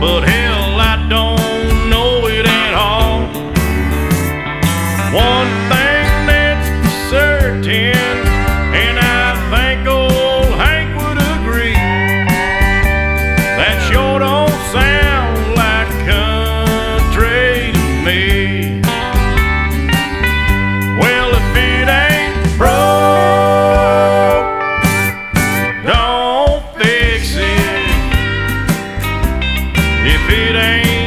but hell, I don't know it at all. One thing that's certain, and I think old Hank would agree, that sure don't sound like country to me. Well, if it ain't broke, don't fix it. If it ain't